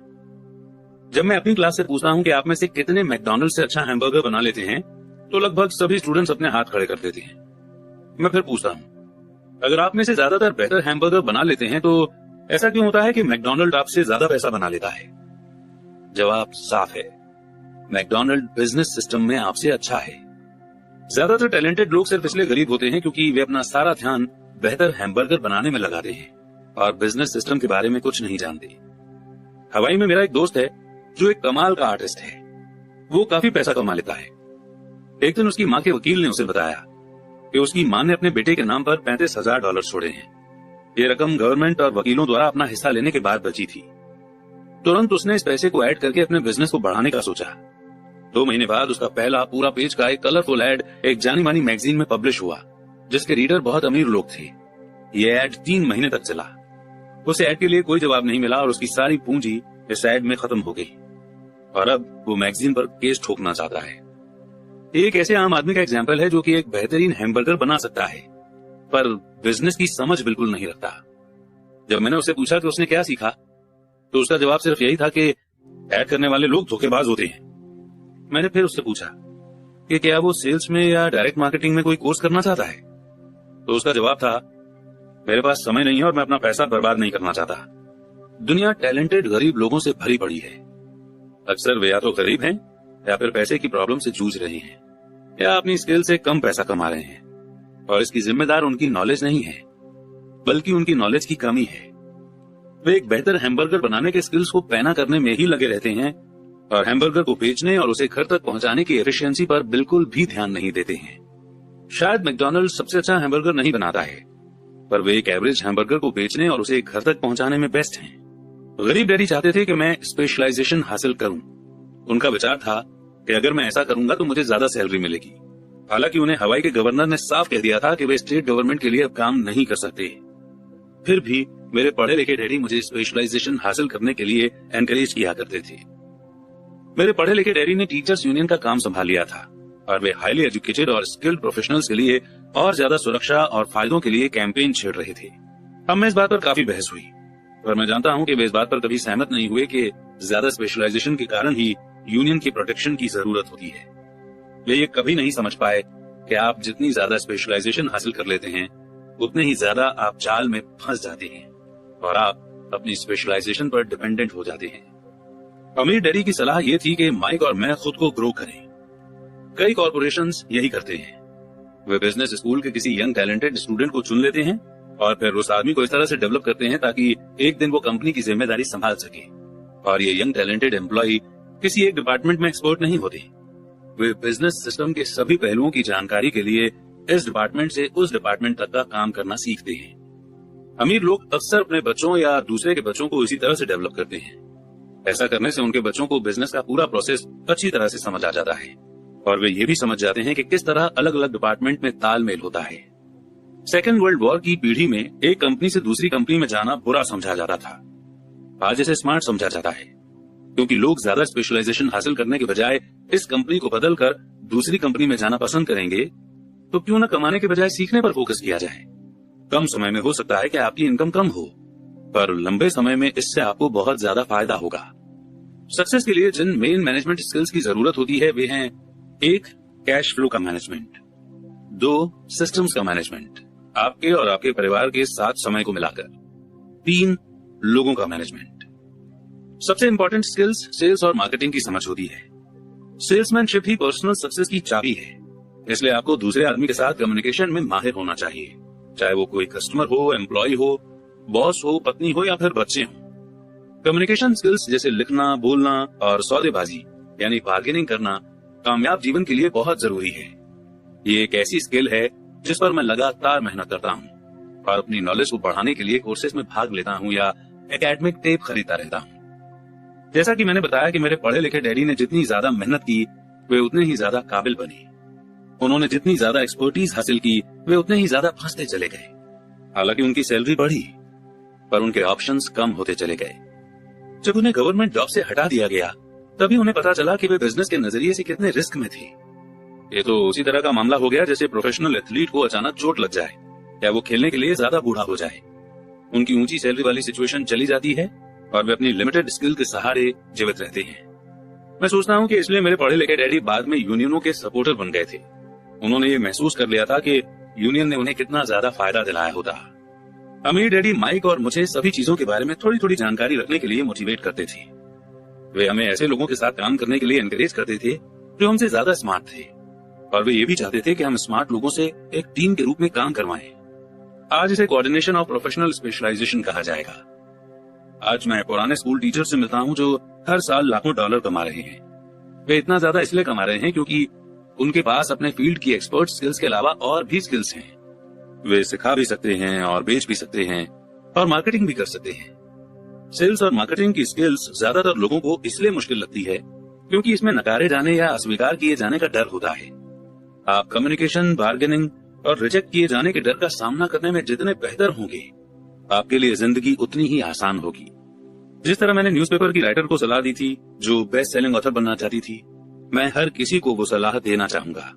जब मैं अपनी क्लास से पूछता हूं कि आप में से कितने मैकडॉनल्ड से अच्छा हैमबर्गर बना लेते हैं, तो लगभग सभी स्टूडेंट्स अपने हाथ खड़े कर देते हैं। मैं फिर पूछता हूं, अगर आप में से ज्यादातर बेहतर हैमबर्गर बना लेते हैं तो ऐसा क्यों होता है कि मैकडॉनल्ड आपसे ज्यादा पैसा बना लेता है? जवाब साफ है, मैकडॉनल्ड बिजनेस सिस्टम में आपसे अच्छा है। ज्यादातर टैलेंटेड लोग सिर्फ इसलिए गरीब होते हैं क्योंकि वे अपना सारा ध्यान बेहतर हैमबर्गर बनाने में लगाते हैं और बिजनेस सिस्टम के बारे में कुछ नहीं जानते। हवाई में मेरा एक दोस्त है जो एक कमाल का आर्टिस्ट है। वो काफी पैसा कमा लेता है। एक दिन उसकी माँ के वकील ने उसे बताया कि उसकी माँ ने अपने बेटे के नाम पर $35,000 छोड़े हैं। ये रकम गवर्नमेंट और वकीलों द्वारा अपना हिस्सा लेने के बाद बची थी। तुरंत उसने इस पैसे को ऐड करके अपने बिजनेस को बढ़ाने का सोचा। 2 महीने बाद उसका पहला पूरा पेज का एक कलरफुल एड एक जानी मानी मैगजीन में पब्लिश हुआ, जिसके रीडर बहुत अमीर लोग थे। ये एड 3 महीने तक चला। उसे एड के लिए कोई जवाब नहीं मिला और उसकी सारी पूंजी इस एड में खत्म हो गई और अब वो मैगजीन पर केस ठोकना चाहता है। एक ऐसे आम आदमी का एग्जाम्पल है जो कि एक बेहतरीन हैमबर्गर बना सकता है, पर बिजनेस की समझ बिल्कुल नहीं रखता। जब मैंने उससे पूछा कि उसने क्या सीखा, तो उसका जवाब सिर्फ यही था कि ऐड करने वाले लोग धोखेबाज होते हैं। मैंने फिर उससे पूछा कि क्या वो सेल्स में या डायरेक्ट मार्केटिंग में कोई कोर्स करना चाहता है, तो उसका जवाब था, मेरे पास समय नहीं है और मैं अपना पैसा बर्बाद नहीं करना चाहता। दुनिया टैलेंटेड गरीब लोगों से भरी पड़ी है। अक्सर वे या तो गरीब हैं या फिर पैसे की प्रॉब्लम से जूझ रहे हैं या अपनी स्किल से कम पैसा कमा रहे हैं, और इसकी जिम्मेदार उनकी नॉलेज नहीं है, बल्कि उनकी नॉलेज की कमी है। वे एक बेहतर हैमबर्गर बनाने के स्किल्स को पैना करने में ही लगे रहते हैं और हैमबर्गर को बेचने और उसे घर तक पहुंचाने की एफिशिएंसी पर बिल्कुल भी ध्यान नहीं देते हैं। शायद मैकडॉनल्ड सबसे अच्छा हैमबर्गर नहीं बनाता है, पर वे एक एवरेज हैमबर्गर को बेचने और उसे घर तक पहुंचाने में बेस्ट हैं। गरीब डैडी चाहते थे कि मैं स्पेशलाइजेशन हासिल करूं। उनका विचार था कि अगर मैं ऐसा करूंगा तो मुझे ज्यादा सैलरी मिलेगी। हालांकि उन्हें हवाई के गवर्नर ने साफ कह दिया था कि वे स्टेट गवर्नमेंट के लिए अब काम नहीं कर सकते। फिर भी मेरे पढ़े लिखे डैडी मुझे स्पेशलाइजेशन हासिल करने के लिए एनकरेज किया करते थे। मेरे पढ़े लिखे डैडी ने टीचर्स यूनियन का काम संभाल लिया था और वे हाईली एजुकेटेड और स्किल्ड प्रोफेशनल्स के लिए और ज्यादा सुरक्षा और फायदों के लिए कैंपेन छेड़ रहे थे। हम में इस बात पर काफी बहस हुई, पर मैं जानता हूं कि वे इस बात पर कभी सहमत नहीं हुए कि ज्यादा स्पेशलाइजेशन के कारण ही यूनियन की प्रोटेक्शन की जरूरत होती है। वे ये कभी नहीं समझ पाए कि आप जितनी ज्यादा स्पेशलाइजेशन हासिल कर लेते हैं उतने ही ज्यादा आप जाल में फंस जाते हैं और आप अपनी स्पेशलाइजेशन पर डिपेंडेंट हो जाते हैं। अमीर डैडी की सलाह यह थी कि माइक और मैं खुद को ग्रो करें। कई कॉर्पोरेशंस यही करते हैं। वे बिजनेस स्कूल के किसी यंग टैलेंटेड स्टूडेंट को चुन लेते हैं और फिर उस आदमी को इस तरह से डेवलप करते हैं ताकि एक दिन वो कंपनी की जिम्मेदारी संभाल सके। और ये यंग टैलेंटेड एम्प्लॉय किसी एक डिपार्टमेंट में एक्सपर्ट नहीं होते। वे बिजनेस सिस्टम के सभी पहलुओं की जानकारी के लिए इस डिपार्टमेंट से उस डिपार्टमेंट तक का काम करना सीखते हैं। अमीर लोग अक्सर अपने बच्चों या दूसरे के बच्चों को इसी तरह से डेवलप करते हैं। ऐसा करने से उनके बच्चों को बिजनेस का पूरा प्रोसेस अच्छी तरह से समझ आ जाता है और वे ये भी समझ जाते हैं कि किस तरह अलग अलग डिपार्टमेंट में तालमेल होता है। सेकेंड वर्ल्ड वॉर की पीढ़ी में एक कंपनी से दूसरी कंपनी में जाना बुरा समझा जाता था। आज इसे स्मार्ट समझा जाता है क्योंकि लोग ज्यादा स्पेशलाइजेशन हासिल करने के बजाय इस कंपनी को बदलकर दूसरी कंपनी में जाना पसंद करेंगे। तो क्यों न कमाने के बजाय सीखने पर फोकस किया जाए। कम समय में हो सकता है कि आपकी इनकम कम हो, पर लंबे समय में इससे आपको बहुत ज्यादा फायदा होगा। सक्सेस के लिए जिन मेन मैनेजमेंट स्किल्स की जरूरत होती है वे हैं 1. कैश फ्लो का मैनेजमेंट, 2. सिस्टम्स का मैनेजमेंट, आपके और आपके परिवार के साथ समय को मिलाकर, 3. लोगों का मैनेजमेंट। सबसे इंपॉर्टेंट स्किल्स सेल्स और मार्केटिंग की समझ होती है। सेल्समैनशिप ही पर्सनल सक्सेस की चाबी है, इसलिए आपको दूसरे आदमी के साथ कम्युनिकेशन में माहिर होना चाहिए, चाहे वो कोई कस्टमर हो, एम्प्लॉय हो, बॉस हो, पत्नी हो या फिर बच्चे हो। कम्युनिकेशन स्किल्स जैसे लिखना, बोलना और सौदेबाजी यानी बार्गेनिंग करना कामयाब जीवन के लिए बहुत जरूरी है। ये एक ऐसी स्किल है जिस पर मैं लगातार मेहनत करता हूँ और अपनी नॉलेज को बढ़ाने के लिए कोर्सेज में भाग लेता हूँ या एकेडमिक टेप खरीदता रहता हूँ। जैसा कि मैंने बताया कि मेरे पढ़े लिखे डैडी ने जितनी ज्यादा मेहनत की वे उतने ही ज्यादा काबिल बने। उन्होंने जितनी ज्यादा एक्सपर्टीज हासिल की वे उतने ही ज्यादा फंसते चले गए। हालांकि उनकी सैलरी बढ़ी पर उनके ऑप्शंस कम होते चले गए। जब उन्हें गवर्नमेंट जॉब से हटा दिया गया तभी उन्हें पता चला कि वे बिजनेस के नजरिए से कितने रिस्क में थे। ये तो उसी तरह का मामला हो गया जैसे प्रोफेशनल एथलीट को अचानक चोट लग जाए या वो खेलने के लिए ज्यादा बूढ़ा हो जाए। उनकी ऊंची सैलरी वाली सिचुएशन चली जाती है और वे अपनी लिमिटेड स्किल के सहारे जीवित रहते हैं। मैं सोचता हूँ कि इसलिए मेरे पढ़े लिखे डैडी बाद में यूनियनों के सपोर्टर बन गए थे। उन्होंने ये महसूस कर लिया था कि यूनियन ने उन्हें कितना ज्यादा फायदा दिलाया होता। अमीर डैडी माइक और मुझे सभी चीजों के बारे में थोड़ी थोड़ी जानकारी रखने के लिए मोटिवेट करते थे। वे हमें ऐसे लोगों के साथ काम करने के लिए एनकरेज करते थे जो हमसे ज्यादा स्मार्ट थे और वे ये भी चाहते थे कि हम स्मार्ट लोगों से एक टीम के रूप में काम करवाएं। आज इसे कोऑर्डिनेशन ऑफ प्रोफेशनल स्पेशलाइजेशन कहा जाएगा। आज मैं पुराने स्कूल टीचर से मिलता हूँ जो हर साल लाखों डॉलर कमा रहे हैं। वे इतना ज्यादा इसलिए कमा रहे हैं क्योंकि उनके पास अपने फील्ड की एक्सपर्ट स्किल्स के अलावा और भी स्किल्स हैं। वे सिखा भी सकते हैं और बेच भी सकते हैं और मार्केटिंग भी कर सकते हैं। सेल्स और मार्केटिंग की स्किल्स ज्यादातर लोगों को इसलिए मुश्किल लगती है क्योंकि इसमें नकारे जाने या अस्वीकार किए जाने का डर होता है। आप कम्युनिकेशन, बार्गेनिंग और रिजेक्ट किए जाने के डर का सामना करने में जितने बेहतर होंगे आपके लिए जिंदगी उतनी ही आसान होगी। जिस तरह मैंने न्यूज़पेपर की राइटर को सलाह दी थी जो बेस्ट सेलिंग ऑथर बनना चाहती थी, मैं हर किसी को वो सलाह देना चाहूंगा।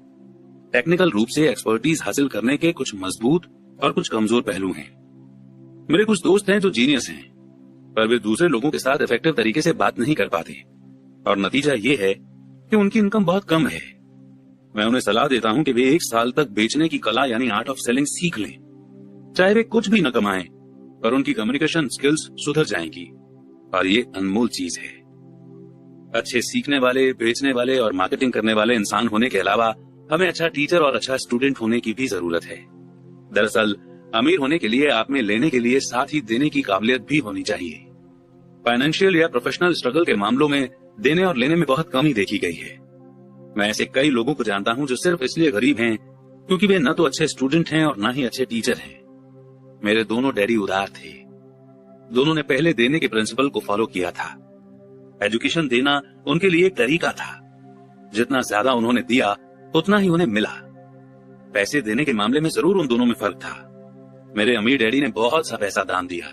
टेक्निकल रूप से एक्सपर्टीज हासिल करने के कुछ मजबूत और कुछ कमजोर पहलू हैं। मेरे कुछ दोस्त हैं जो जीनियस हैं पर वे दूसरे लोगों के साथ इफेक्टिव तरीके से बात नहीं कर पाते और नतीजा ये है कि उनकी इनकम बहुत कम है। मैं उन्हें सलाह देता हूं कि वे 1 साल तक बेचने की कला यानी आर्ट ऑफ सेलिंग सीख लें। चाहे वे कुछ भी न कमाएं पर उनकी कम्युनिकेशन स्किल्स सुधर जाएंगी और ये अनमोल चीज है। अच्छे सीखने वाले, बेचने वाले और मार्केटिंग करने वाले इंसान होने के अलावा हमें अच्छा टीचर और अच्छा स्टूडेंट होने की भी जरूरत है। दरअसल अमीर होने के लिए आप में लेने के लिए साथ ही देने की काबिलियत भी होनी चाहिए। फाइनेंशियल या प्रोफेशनल स्ट्रगल के मामलों में देने और लेने में बहुत कमी देखी गई है। मैं ऐसे कई लोगों को जानता हूं जो सिर्फ इसलिए गरीब हैं क्योंकि वे न तो अच्छे स्टूडेंट हैं और न ही अच्छे टीचर हैं। मेरे दोनों डैडी उदार थे। दोनों ने पहले देने के प्रिंसिपल को फॉलो किया था। एजुकेशन देना उनके लिए एक तरीका था। जितना ज्यादा उन्होंने दिया उतना ही उन्हें मिला। पैसे देने के मामले में जरूर उन दोनों में फर्क था। मेरे अमीर डैडी ने बहुत सा पैसा दान दिया।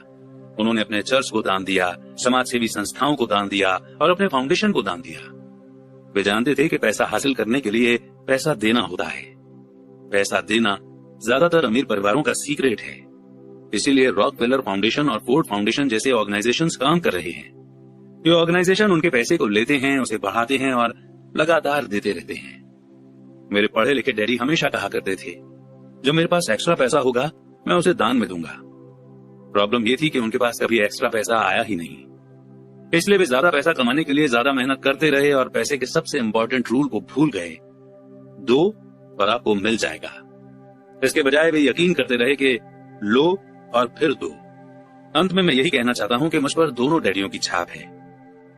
उन्होंने अपने चर्च को दान दिया, समाज सेवी संस्थाओं को दान दिया और अपने फाउंडेशन को दान दिया। वे जानते थे कि पैसा हासिल करने के लिए पैसा देना होता है। पैसा देना ज्यादातर अमीर परिवारों का सीक्रेट है। इसीलिए रॉकफेलर फाउंडेशन और फोर्ड फाउंडेशन जैसे ऑर्गेनाइजेशंस काम कर रहे हैं। ये ऑर्गेनाइजेशन उनके पैसे को लेते हैं, उसे बढ़ाते हैं और लगातार देते रहते हैं। मेरे पढ़े लिखे डैडी हमेशा कहा करते थे, जब मेरे पास एक्स्ट्रा पैसा होगा मैं उसे दान में दूंगा। प्रॉब्लम ये थी कि उनके पास कभी एक्स्ट्रा पैसा आया ही नहीं, इसलिए वे ज्यादा पैसा कमाने के लिए ज्यादा मेहनत करते रहे और पैसे के सबसे इंपॉर्टेंट रूल को भूल गए, दो और आपको मिल जाएगा। इसके बजाय वे यकीन करते रहे कि लो और फिर दो। अंत में मैं यही कहना चाहता हूं कि मुझ पर दोनों डैडियों की छाप है।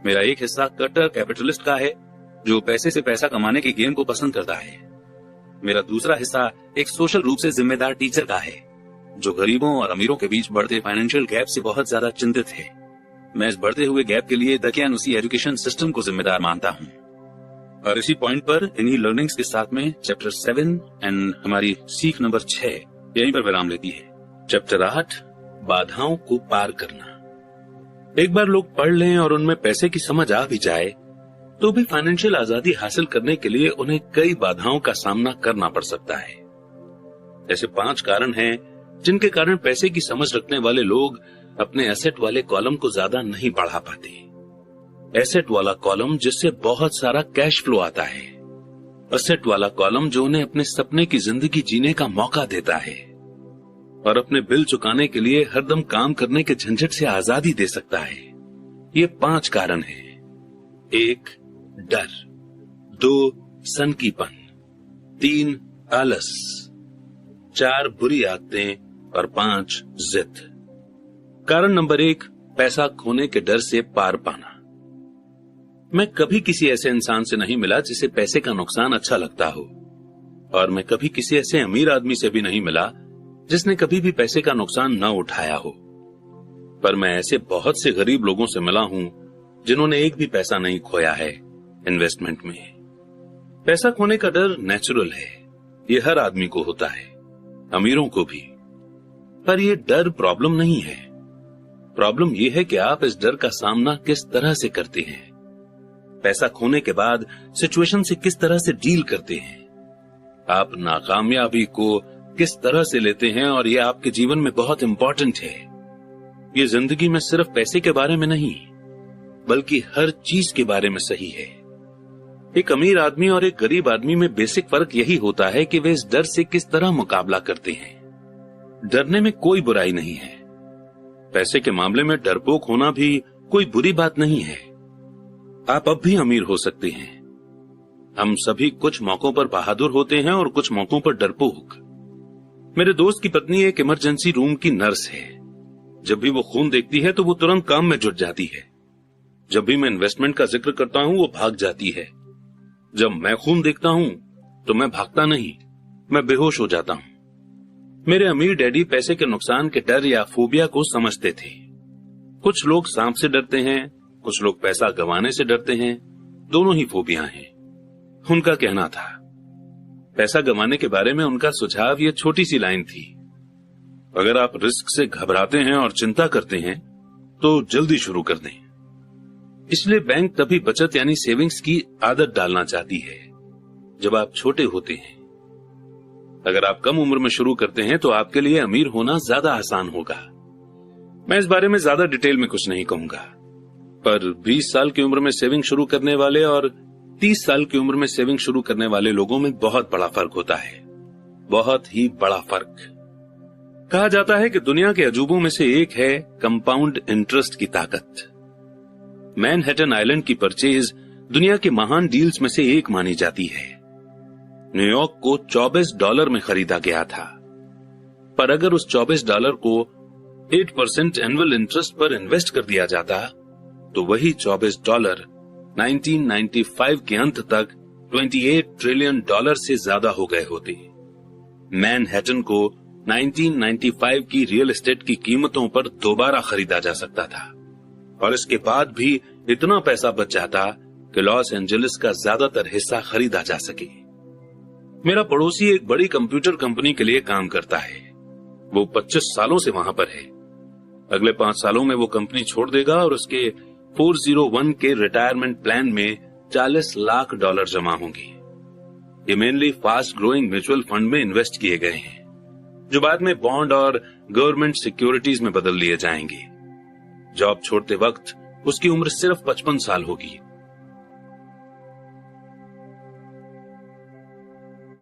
मेरा एक हिस्सा कट्टर कैपिटलिस्ट का है जो पैसे से पैसा कमाने के गेम को पसंद करता है। मेरा दूसरा हिस्सा एक सोशल रूप से जिम्मेदार टीचर का है जो गरीबों और अमीरों के बीच बढ़ते फाइनेंशियल गैप से बहुत ज्यादा चिंतित है। मैं इस बढ़ते हुए गैप के लिए दकियानुसी एजुकेशन सिस्टम को जिम्मेदार मानता हूं। और इसी पॉइंट पर इन्हीं लर्निंग्स के साथ में चैप्टर 7 एंड हमारी सीख नंबर 6 यहीं पर विराम लेती है। चैप्टर 8 बाधाओं को पार करना। एक बार लोग पढ़ लें और उनमें पैसे की समझ आ भी जाए तो भी फाइनेंशियल आजादी हासिल करने के लिए उन्हें कई बाधाओं का सामना करना पड़ सकता है। ऐसे 5 कारण हैं जिनके कारण पैसे की समझ रखने वाले लोग अपने एसेट वाले कॉलम को ज्यादा नहीं बढ़ा पाते। एसेट वाला कॉलम जिससे बहुत सारा कैश फ्लो आता है, एसेट वाला कॉलम जो उन्हें अपने सपने की जिंदगी जीने का मौका देता है और अपने बिल चुकाने के लिए हरदम काम करने के झंझट से आजादी दे सकता है। ये 5 कारण हैं। 1 डर, 2 सनकीपन, 3 आलस, 4 बुरी आदतें और 5 जिद। कारण नंबर 1 पैसा खोने के डर से पार पाना। मैं कभी किसी ऐसे इंसान से नहीं मिला जिसे पैसे का नुकसान अच्छा लगता हो, और मैं कभी किसी ऐसे अमीर आदमी से भी नहीं मिला जिसने कभी भी पैसे का नुकसान न उठाया हो। पर मैं ऐसे बहुत से गरीब लोगों से मिला हूं जिन्होंने एक भी पैसा नहीं खोया है इन्वेस्टमेंट में। पैसा खोने का डर नेचुरल है, ये हर आदमी को होता है, अमीरों को भी। पर यह डर प्रॉब्लम नहीं है। प्रॉब्लम यह है कि आप इस डर का सामना किस तरह से करते हैं, पैसा खोने के बाद सिचुएशन से किस तरह से डील करते हैं, आप नाकामयाबी को किस तरह से लेते हैं। और यह आपके जीवन में बहुत इंपॉर्टेंट है। ये जिंदगी में सिर्फ पैसे के बारे में नहीं बल्कि हर चीज के बारे में सही है। एक अमीर आदमी और एक गरीब आदमी में बेसिक फर्क यही होता है कि वे इस डर से किस तरह मुकाबला करते हैं। डरने में कोई बुराई नहीं है। पैसे के मामले में डरपोक होना भी कोई बुरी बात नहीं है। आप अब भी अमीर हो सकते हैं। हम सभी कुछ मौकों पर बहादुर होते हैं और कुछ मौकों पर डरपोक। मेरे दोस्त की पत्नी एक इमरजेंसी रूम की नर्स है। जब भी वो खून देखती है तो वो तुरंत काम में जुट जाती है। जब भी मैं इन्वेस्टमेंट का जिक्र करता हूं वो भाग जाती है। जब मैं खून देखता हूं तो मैं भागता नहीं, मैं बेहोश हो जाता हूं। मेरे अमीर डैडी पैसे के नुकसान के डर या फोबिया को समझते थे। कुछ लोग सांप से डरते हैं, कुछ लोग पैसा गंवाने से डरते हैं। दोनों ही फोबिया हैं। उनका कहना था, पैसा गंवाने के बारे में उनका सुझाव यह छोटी सी लाइन थी, अगर आप रिस्क से घबराते हैं और चिंता करते हैं तो जल्दी शुरू कर दें। इसलिए बैंक तभी बचत यानी सेविंग्स की आदत डालना चाहती है जब आप छोटे होते हैं। अगर आप कम उम्र में शुरू करते हैं तो आपके लिए अमीर होना ज्यादा आसान होगा। मैं इस बारे में ज्यादा डिटेल में कुछ नहीं कहूंगा, पर 20 साल की उम्र में सेविंग शुरू करने वाले और 30 साल की उम्र में सेविंग शुरू करने वाले लोगों में बहुत बड़ा फर्क होता है, बहुत ही बड़ा फर्क। कहा जाता है कि दुनिया के अजूबों में से एक है कंपाउंड इंटरेस्ट की ताकत। मैनहट्टन आइलैंड की परचेज दुनिया के महान डील्स में से एक मानी जाती है। न्यूयॉर्क को $24 में खरीदा गया था, पर अगर उस $24 को 8% एनुअल इंटरेस्ट पर इन्वेस्ट कर दिया जाता तो वही $24 1995 के अंत तक $28 ट्रिलियन से ज्यादा हो गए होते। मैनहट्टन को 1995 की रियल एस्टेट की कीमतों पर दोबारा खरीदा जा सकता था और इसके बाद भी इतना पैसा बच जाता कि लॉस एंजलिस का ज्यादातर हिस्सा खरीदा जा सके। मेरा पड़ोसी एक बड़ी कंप्यूटर कंपनी के लिए काम करता है। वो 25 सालों से वहां पर है। अगले 5 सालों में वो कंपनी छोड़ देगा और उसके 401 के रिटायरमेंट प्लान में $40 लाख जमा होंगे। ये mainly fast growing mutual fund में इन्वेस्ट किए गए हैं जो बाद में बॉन्ड और गवर्नमेंट सिक्योरिटीज में बदल लिए जाएंगे। जॉब छोड़ते वक्त उसकी उम्र सिर्फ 55 साल होगी।